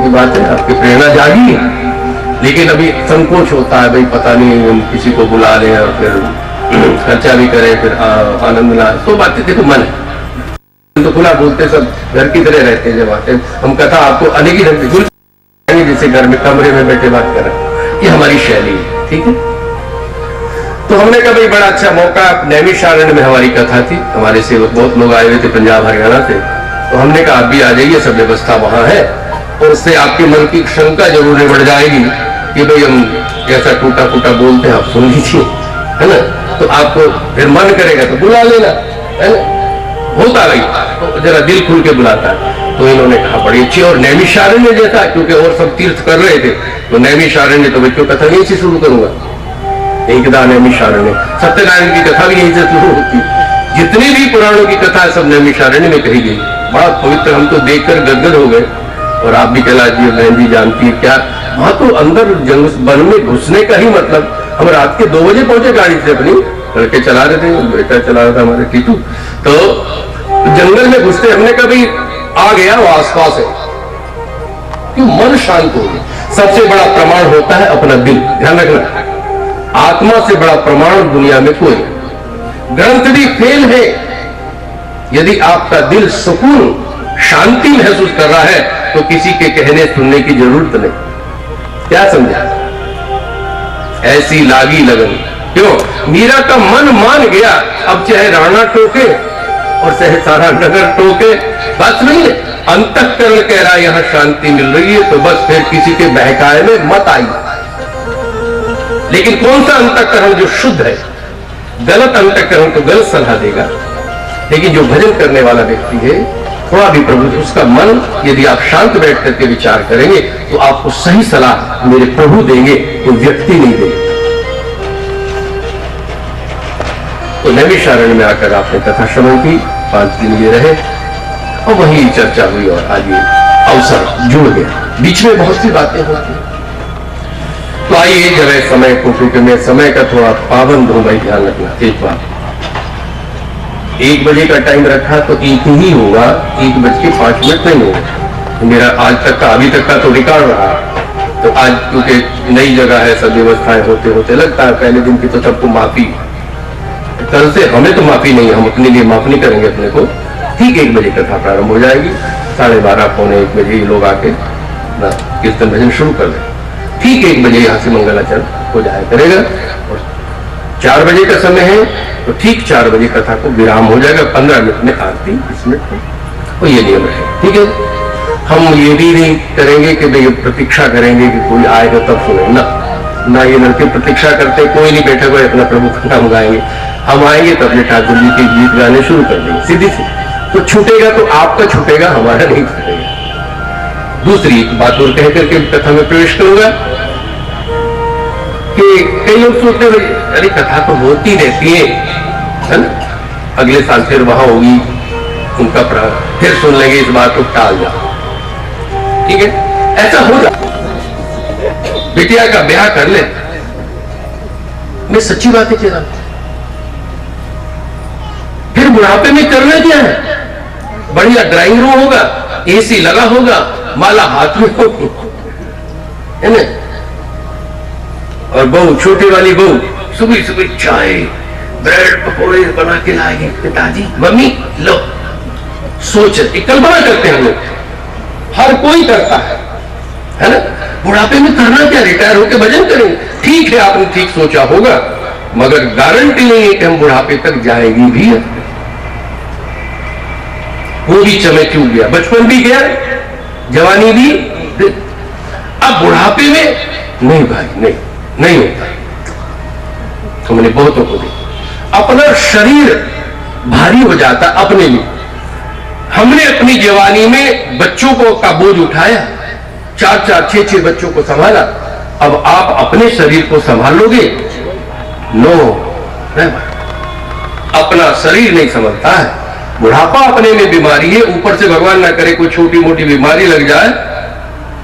अच्छी बात है, आपकी प्रेरणा जागी है, लेकिन अभी संकोच होता है, भाई पता नहीं हम किसी को बुला लें और फिर खर्चा भी करें, फिर आनंद ना, तो बातें देखो मन है तो खुला बोलते, सब घर की तरह रहते हैं। जब आते हम कथा आपको अलग ही ढंग से, जैसे घर में कमरे में बैठे बात कर रहे हैं, ये हमारी शैली है, ठीक है। तो हमने कहा भाई बड़ा अच्छा मौका, नैमिषारण्य में हमारी कथा थी, हमारे सेवक बहुत लोग आए हुए थे पंजाब हरियाणा से, तो हमने कहा आप भी आ जाइए, सब व्यवस्था वहां है, और उससे आपके मन की शंका जरूर बढ़ जाएगी कि भाई हम कैसा टूटा फूटा बोलते हैं, आप सुन लीजिए, है ना, तो आपको फिर मन करेगा तो बुला लेना, है ना, होता भाई तो जरा दिल खुल के बुलाता है। तो इन्होंने कहा बड़ी अच्छी, और नैमिषारण्य जैसा, क्योंकि और सब तीर्थ कर रहे थे, तो नैमिषारण्य तो बच्चों कथा यहीं से शुरू करूंगा, एकदा नैमिषारण्य, सत्यनारायण की कथा भी यहीं से शुरू होती, जितनी भी पुराणों की कथा है सब नैमिषारण्य में कही गई, बड़ा पवित्र, हम तो देखकर गदगद हो गए। और आप भी कैलाश जी बहन जी जानती है क्या, वहां तो अंदर जंगल वन में घुसने का ही मतलब, हम रात के 2 बजे पहुंचे गाड़ी से, अपनी लड़के चला रहे थे, बेटा चला रहा था हमारे टीटू, तो जंगल में घुसते हमने कभी आ गया वो आसपास है, क्यों मन शांत हो गया। सबसे बड़ा प्रमाण होता है अपना दिल, ध्यान रखना, आत्मा से बड़ा प्रमाण दुनिया में कोई, ग्रंथ भी फेल है, यदि आपका दिल सुकून शांति महसूस कर रहा है तो किसी के कहने सुनने की जरूरत नहीं। क्या समझा, ऐसी लागी लगन, क्यों मीरा का मन मान गया, अब चाहे राणा टोके और चाहे सारा नगर टोके, बस नहीं है, अंतःकरण कह रहा है यहां शांति मिल रही है, तो बस फिर किसी के बहकाए में मत आई। लेकिन कौन सा अंतःकरण जो शुद्ध है, गलत अंतःकरण तो गलत सलाह देगा, लेकिन जो भजन करने वाला व्यक्ति है, थोड़ा भी प्रभु, उसका मन यदि आप शांत बैठ करके विचार करेंगे तो आपको सही सलाह मेरे प्रभु देंगे, तो व्यक्ति नहीं देंगे। तो नैमिषारण्य में आकर आपने कथा श्रवण की, 5 दिन ये रहे और वही चर्चा हुई और आज ये अवसर जुड़ गया। बीच में बहुत सी बातें होती हैं, तो आइए जरा समय को, क्योंकि मैं समय का थोड़ा पाबंद हूं भाई, ध्यान रखना। एक बात, 1 बजे का टाइम रखा तो 1 ही होगा, 1:05 नहीं होगा। मेरा आज तक का, अभी तक का तो रिकॉर्ड रहा, तो आज क्योंकि नई जगह है, सब व्यवस्थाएं होते होते लगता है पहले दिन की तो सबको माफी, कल से हमें तो माफी नहीं, हम अपने लिए माफ नहीं करेंगे अपने को। ठीक 1 बजे कथा प्रारंभ हो जाएगी, 12:30 पौने 1 बजे ये लोग आके ना कीर्तन भजन शुरू कर दें। ठीक 1 बजे यहाँ से मंगलाचरण हो जाया करेगा, और 4 बजे का समय है तो ठीक 4 बजे कथा को विराम हो जाएगा, 15 मिनट में आरती, 20 मिनट में, और ये नियम है, ठीक है। हम ये भी नहीं करेंगे कि भाई प्रतीक्षा करेंगे कि कोई आएगा तब सुने, ना ये लड़के प्रतीक्षा करते, कोई नहीं बैठा हुआ अपना प्रभु का नाम गाएंगे, हम आएंगे तो अपने ठाकुर जी के गीत गाने शुरू कर देंगे, सीधी सी। तो छूटेगा तो आपका छूटेगा, हमारा नहीं छूटेगा। दूसरी बात और कह करके कथा में प्रवेश करूंगा कि कई लोग सोचते हैं अरे कथा तो होती रहती है ना, अगले साल फिर वहां होगी, उनका फिर सुन लेंगे, इस बात को टाल जाओ, ठीक है, ऐसा हो जाए। बिटिया का ब्याह कर ले, मैं सच्ची बात है कह रहा हूं, फिर बुढ़ापे में करना क्या है, बढ़िया ड्राइंग रूम होगा, एसी लगा होगा, माला हाथ में होगी, है ना, और बहू, छोटी वाली बहू सुबह सुबह चाय ब्रेड पकौड़े बना के लाएंगे, पिताजी मम्मी लो, सोच कल्पना करते हैं लोग, हर कोई करता है ना। बुढ़ापे में करना क्या, रिटायर होकर भजन करेंगे, ठीक है, आपने ठीक सोचा होगा, मगर गारंटी नहीं है कि हम बुढ़ापे तक जाएंगे भी। वो भी समय चूक गया, बचपन भी गया, जवानी भी, अब बुढ़ापे में नहीं भाई, नहीं होता। हमने बहुतों को देखा, अपना शरीर भारी हो जाता अपने लिए। हमने अपनी जवानी में बच्चों को का बोझ उठाया, 4-4, 6-6 बच्चों को संभाला, अब आप अपने शरीर को संभालोगे? नो, अपना शरीर नहीं संभलता है। बुढ़ापा अपने में बीमारी है, ऊपर से भगवान ना करे कोई छोटी मोटी बीमारी लग जाए।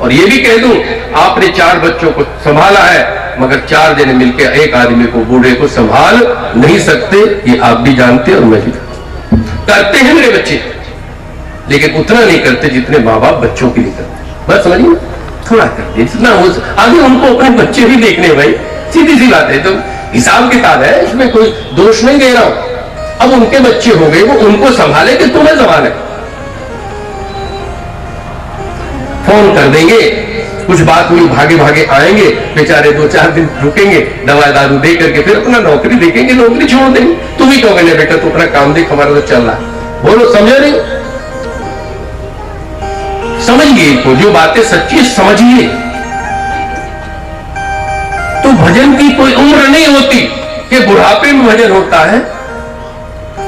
और ये भी कह दूं, आपने 4 बच्चों को संभाला है, मगर 4 जने मिलकर एक आदमी को, बूढ़े को संभाल नहीं सकते, ये आप भी जानते और मैं भी करते हैं। मेरे बच्चे लेकिन उतना नहीं करते जितने माँ बाप बच्चों के लिए करते। बस समझिए, थोड़ा कर दे जितना हो। आगे उनको अपने बच्चे भी देखने भाई, सीधी सी बात है। तो हिसाब किताब है, इसमें कोई दोष नहीं दे रहा हूं। अब उनके बच्चे हो गए, वो उनको संभाले कि तुम्हें संभाले। फोन कर देंगे, कुछ बात हुई, भागे भागे आएंगे, बेचारे 2-4 दिन रुकेंगे, दवा दारू दे करके फिर अपना नौकरी देखेंगे, नौकरी छोड़ देंगे। तुम ही कहोगे नहीं बेटा तू अपना काम देख, हमारा तो चल रहा है। बोलो, समझे नहीं? समझिए इनको, जो बातें सच्ची समझिए। तो भजन की कोई उम्र नहीं होती कि बुढ़ापे में भजन होता है।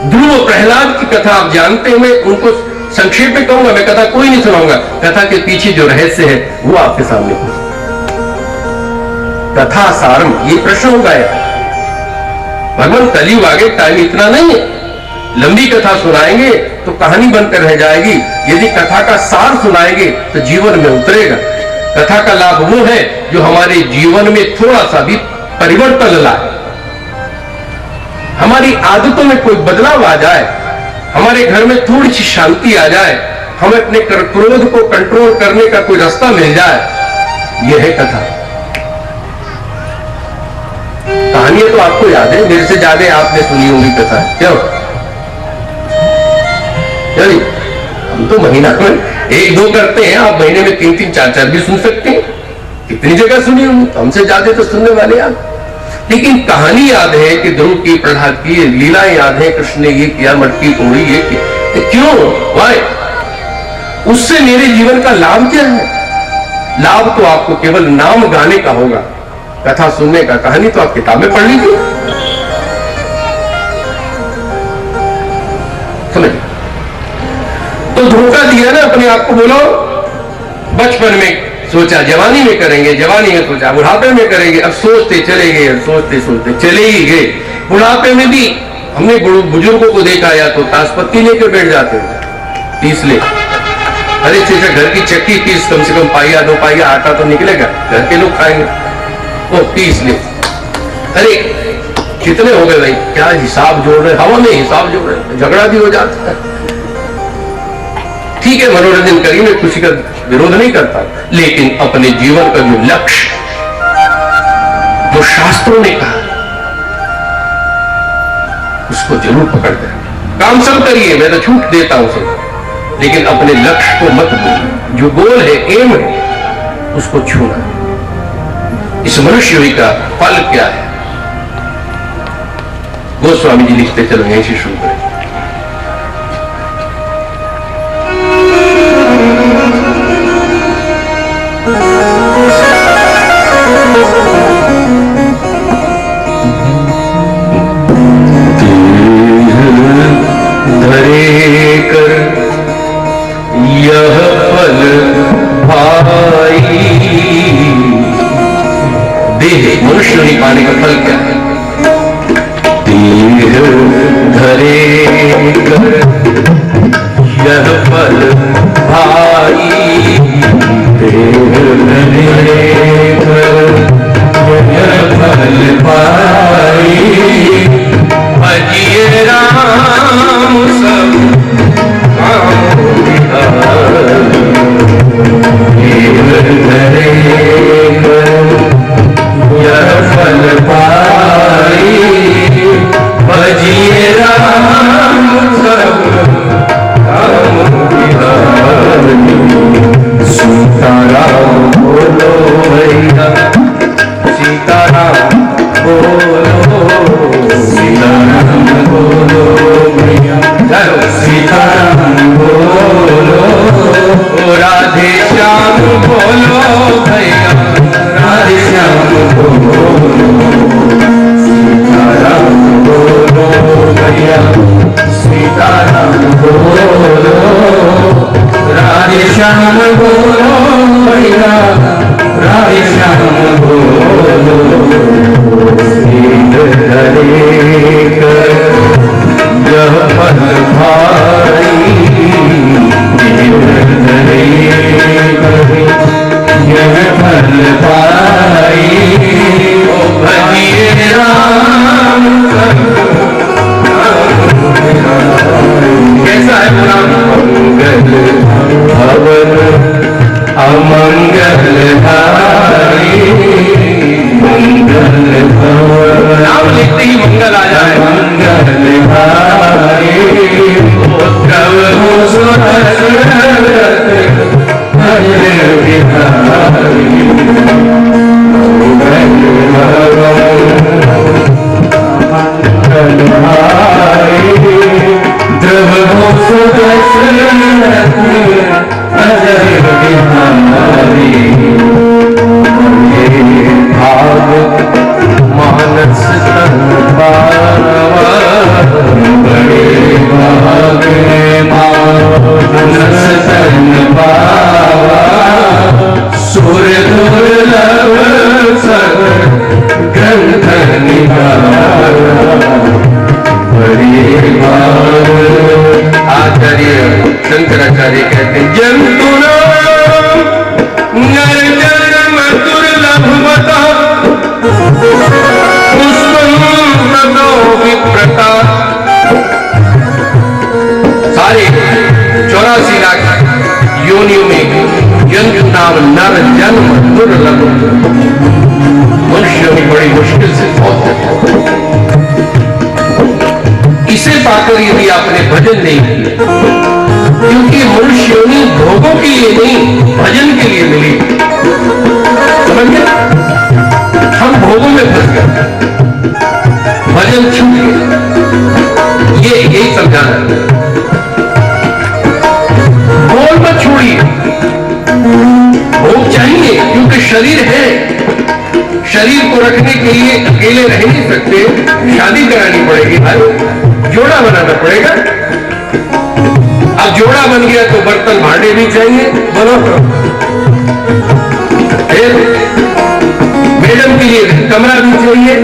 ध्रुव प्रहलाद की कथा आप जानते हैं, मैं उनको संक्षेप में कहूंगा, मैं कथा कोई नहीं सुनाऊंगा। कथा के पीछे जो रहस्य है वो आपके सामने कथा सारम, ये प्रश्न होगा यार। भगवान कलयुग आगे, टाइम इतना नहीं है, लंबी कथा सुनाएंगे तो कहानी बनकर रह जाएगी। यदि कथा का सार सुनाएंगे तो जीवन में उतरेगा। कथा का लाभ वो है जो हमारे जीवन में थोड़ा सा भी परिवर्तन लाए, हमारी आदतों में कोई बदलाव आ जाए, हमारे घर में थोड़ी सी शांति आ जाए, हमें अपने क्रोध को कंट्रोल करने का कोई रास्ता मिल जाए। यह है कथा। कहानियां तो आपको याद है, मेरे से ज्यादा आपने सुनी होंगी कथा, क्यों? हम तो महीना में 1-2 करते हैं, आप महीने में 3-3, 4-4 भी सुन सकते हैं। कितनी जगह सुनी होंगी, हमसे ज्यादा तो सुनने वाले आप। लेकिन कहानी याद है कि ध्रुव की, प्रहलाद की लीलाएं याद है, कृष्ण ने ये किया, मटकी तोड़ी, ये किया। क्यों? वाई? उससे मेरे जीवन का लाभ क्या है? लाभ तो आपको केवल नाम गाने का होगा, कथा सुनने का। कहानी तो आप किताबें पढ़ लीजिए। समझ? तो धोखा दिया ना अपने आप को। बोलो, बचपन में सोचा जवानी में करेंगे, जवानी में सोचा बुढ़ापे में करेंगे, अब सोचते चले गए, सोचते सोचते चले ही गए। बुढ़ापे में भी हमने बुजुर्गों को देखा, या तो ताशपत्ती लेकर बैठ जाते हैं, पीस ले। अरे चाचा, घर की चक्की पीस, कम से कम पाइया 2 पाइया आटा तो निकलेगा, घर के लोग खाएंगे, वो पीस ले। अरे कितने हो गए भाई, क्या हिसाब जोड़ रहे, हवा में हिसाब जोड़ रहे, झगड़ा भी हो जाता है। ठीक है, मनोरंजन करिए, मैं खुशी का विरोध नहीं करता, लेकिन अपने जीवन का जो लक्ष्य, जो शास्त्रों ने कहा, उसको जरूर पकड़ कर काम सब करिए। मैं तो छूट देता हूं सब, लेकिन अपने लक्ष्य को मत भूलिए। जो गोल है, एम है, उसको छूना। इस मनुष्य का फल क्या है? गोस्वामी जी लिखते, चलो यहीं से शुरू करें। धरे कर यह फल भाई, देह मनुष्य नहीं पाने का फल क्या है? देह धरे कर यह फल भाई, देह धरे कर यह फल भाई, भजिए राम सब काम विधान, देह धरे कर यह फल पाई, भजिए राम सब काम विधान। सीताराम बोलो भैया, सीताराम बोलो, सीताराम बोलो भैया, सीताराम बोलो, राधे श्याम बोलो भैया, राधे श्याम बोलो, सीताराम बोलो भैया, सीताराम बोलो, राधे श्याम बोलो भैया, राधे श्याम बोलो। धरे कर यह फल भाई, धरे कर यह फल भाई, भजिए राम सब। कैसा है पुराण? मंगल भवन मंगलहारी मंगलहारी, नाम लिखते ही मंगल आ जाए। मंगलहारी प्रभु हरे बिहारी द्रवो भाग मानस तन पावा, बड़े भाग मानस तन पावा, सुर दुर्लभ सर ग्रंथ निहारा, बड़े भाग। आचार्य शंकराचार्य कहते हैं जंतु नर जन्म दुर्लभ बता, विप्रता। सारे 84 लाख योनियों में जंतु नाम नर जन्म दुर्लभ, मनुष्य में बड़ी मुश्किल से पहुंचते। इसे पाकर यदि आपने भजन नहीं किया, क्योंकि मनुष्य योनि भोगों के लिए नहीं भजन के लिए मिली, समझ गए? हम भोगों में फंस गए, भजन छूट गया। ये यही समझाना है। भोग मत छोड़िए, भोग चाहिए क्योंकि शरीर है, शरीर को रखने के लिए अकेले रह नहीं सकते, शादी करानी पड़ेगी, जोड़ा बनाना पड़ेगा। अब जोड़ा बन गया तो बर्तन भांडे भी चाहिए, बोलो। मैडम के लिए कमरा भी चाहिए,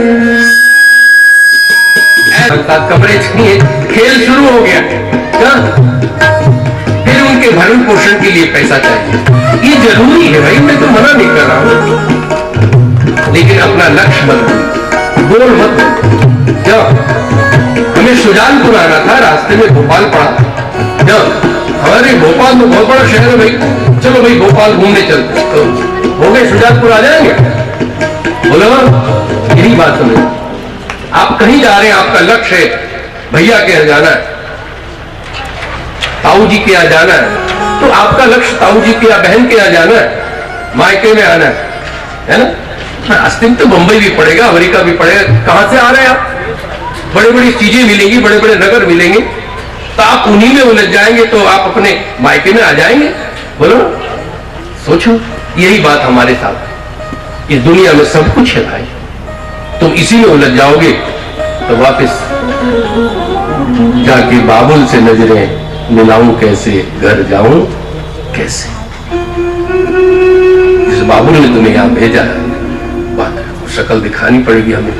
कमरे चाहिए, खेल शुरू हो गया। फिर उनके भरण पोषण के लिए पैसा चाहिए, ये जरूरी है भाई, मैं तो मना नहीं कर रहा हूं, लेकिन अपना लक्ष्य बदलो, गोल मत। जाओ, हमें सुजानपुर आना था, रास्ते में भोपाल पड़ा। जाओ, हमारे भोपाल तो बहुत बड़ा शहर है भाई, चलो भाई भोपाल घूमने चलते, तो हो गए सुजानपुर आ जाएंगे। बोलो, यही बात समझो। आप कहीं जा रहे हैं, आपका लक्ष्य है भैया के यहाँ जाना है, ताऊ जी के यहाँ जाना है, तो आपका लक्ष्य ताऊ जी के या बहन के यहाँ जाना है, मायके में आना है ना? रास्ते में तो मुंबई भी पड़ेगा, अमेरिका भी पड़ेगा, कहां से आ रहे हैं आप? बड़े बड़ी चीजें मिलेंगी, बड़े बड़े नगर मिलेंगे, तो आप उन्हीं में उलझ जाएंगे, तो आप अपने मायके में आ जाएंगे। बोलो, सोचो, यही बात हमारे साथ है। इस दुनिया में सब कुछ है भाई, तुम इसी में उलझ जाओगे तो वापस जाके बाबुल से नजरें मिलाऊं कैसे, घर जाऊं कैसे। जिस बाबुल ने तुम्हें यहां भेजा है, बात शक्ल दिखानी पड़ेगी हमें।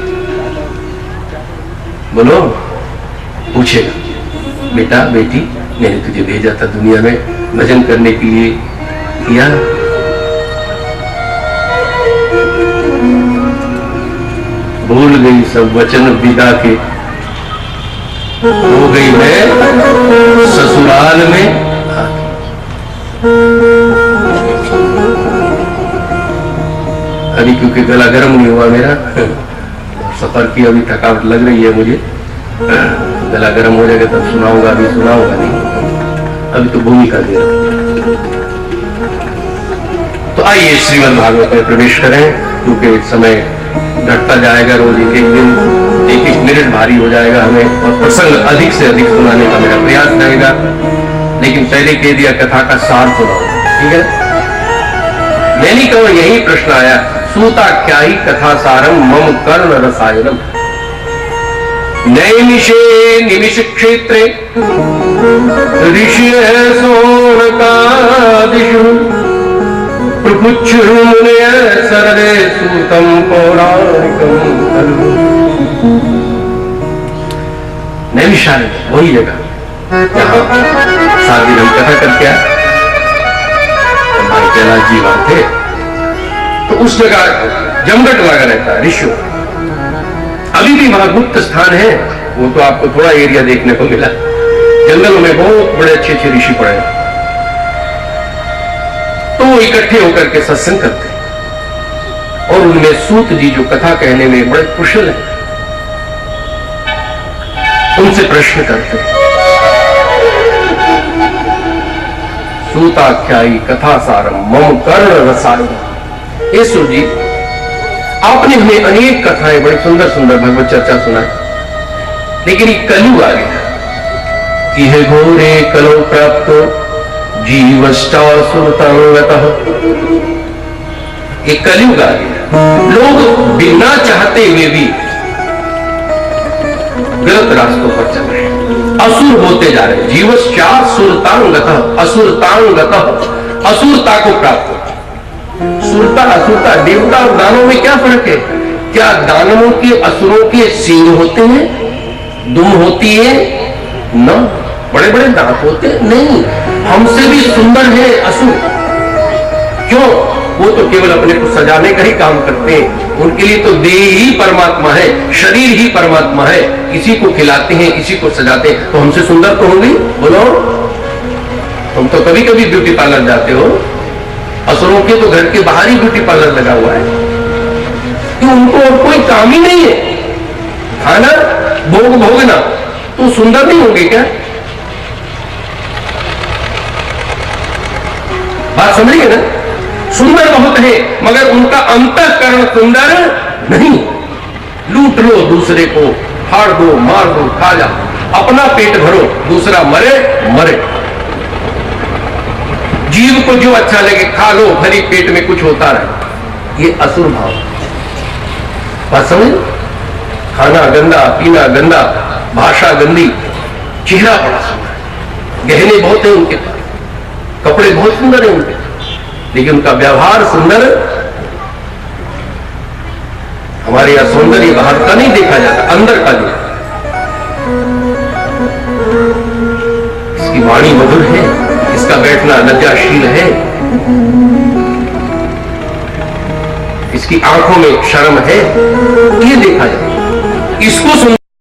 बोलो, पूछेगा, बेटा बेटी मैंने तुझे भेजा था दुनिया में भजन करने के लिए, किया? भूल गई सब वचन विदा के, हो गई मैं ससुराल में आके। अभी क्योंकि गला गर्म नहीं हुआ मेरा, सफर की अभी थकावट लग रही है मुझे, गला गर्म हो जाएगा तब सुनाऊंगा, अभी सुनाऊंगा नहीं, अभी तो भूमिका दे रहा हूं। तो आइए श्रीमद् भागवत में प्रवेश करें, क्योंकि समय घटता जाएगा, रोज एक एक दिन एक एक मिनट भारी हो जाएगा हमें, और प्रसंग अधिक से अधिक सुनाने का मेरा प्रयास रहेगा। लेकिन पहले कह दिया, कथा का सार सुनाओ, ठीक है? मैंने कहा यही प्रश्न आया, सूता क्या ही कथा सारम मम कर्ण रसायनम, नैमिषे निमिष क्षेत्रे ऋषि सोनकादिषु प्रपुच्छुर्मुनय सर्वे सूतम पौराणिकम खलु। नैमिषारण्य वही जगह जहां 7 दिन हम कथा करके आए, हमारे कैलाश जी वहां थे, तो उस जगह जमघट लगा रहता है ऋषियों। अभी भी वहां गुप्त स्थान है, वो तो आपको थोड़ा एरिया देखने को मिला, जंगलों में बहुत बड़े अच्छे अच्छे ऋषि पड़े। तो इकट्ठे होकर के सत्संग करते हैं, और उनमें सूत जी जो कथा कहने में बड़े कुशल हैं, उनसे प्रश्न करते हैं। सूताख्यायी कथा सारम मम कर्ण रसायन। हे सूत जी, आपने हमें अनेक कथाएं, बड़ी सुंदर सुंदर भगवत चर्चा सुनाई, लेकिन ये कलयुग आ गया। यह घोरे कलो प्राप्त जीवष्टासुरतांगतः। ये कलयुग आ गया। लोग बिना चाहते हुए भी गलत रास्तों पर चल रहे हैं, असुर होते जा रहे हैं। जीवश्चासुरतांगतः, असुरतांगतः, असुरता को प्राप्त। सुरता असुरता, देवता और दानवों में क्या फर्क है? क्या दानवों के असुरों के सींग होते हैं, दुम होती है ना, बड़े बड़े दांत होते हैं? नहीं, हमसे भी सुंदर है असुर। क्यों? वो तो केवल अपने को सजाने का ही काम करते हैं। उनके लिए तो देह ही परमात्मा है, शरीर ही परमात्मा है। किसी को खिलाते हैं, किसी को सजाते हैं, तो हमसे सुंदर तो होंगे? बोलो, तुम तो कभी कभी ब्यूटी पार्लर जाते हो, असुरों के तो घर के बाहर ही ब्यूटी पार्लर लगा हुआ है, कि उनको और कोई काम ही नहीं है, खाना भोग भोगना। तो सुंदर नहीं होंगे क्या? बात समझिए ना, सुंदर बहुत है, मगर उनका अंतःकरण सुंदर नहीं। लूट लो दूसरे को, फाड़ दो, मार दो, खा जा, अपना पेट भरो, दूसरा मरे मरे। जीव को जो अच्छा लगे खा लो, भरी पेट में कुछ होता रहे, ये असुर भाव। बात समझ? खाना गंदा, पीना गंदा, भाषा गंदी, चेहरा बड़ा सुंदर, गहने बहुत है उनके पास, कपड़े बहुत सुंदर है उनके, लेकिन उनका व्यवहार सुंदर। हमारे यहां सौंदर्य बाहर का नहीं देखा जाता, अंदर का देखा। इसकी वाणी मधुर है, इसका बैठना लज्जाशील है, इसकी आंखों में शर्म है, ये देखा जाता। इसको सुन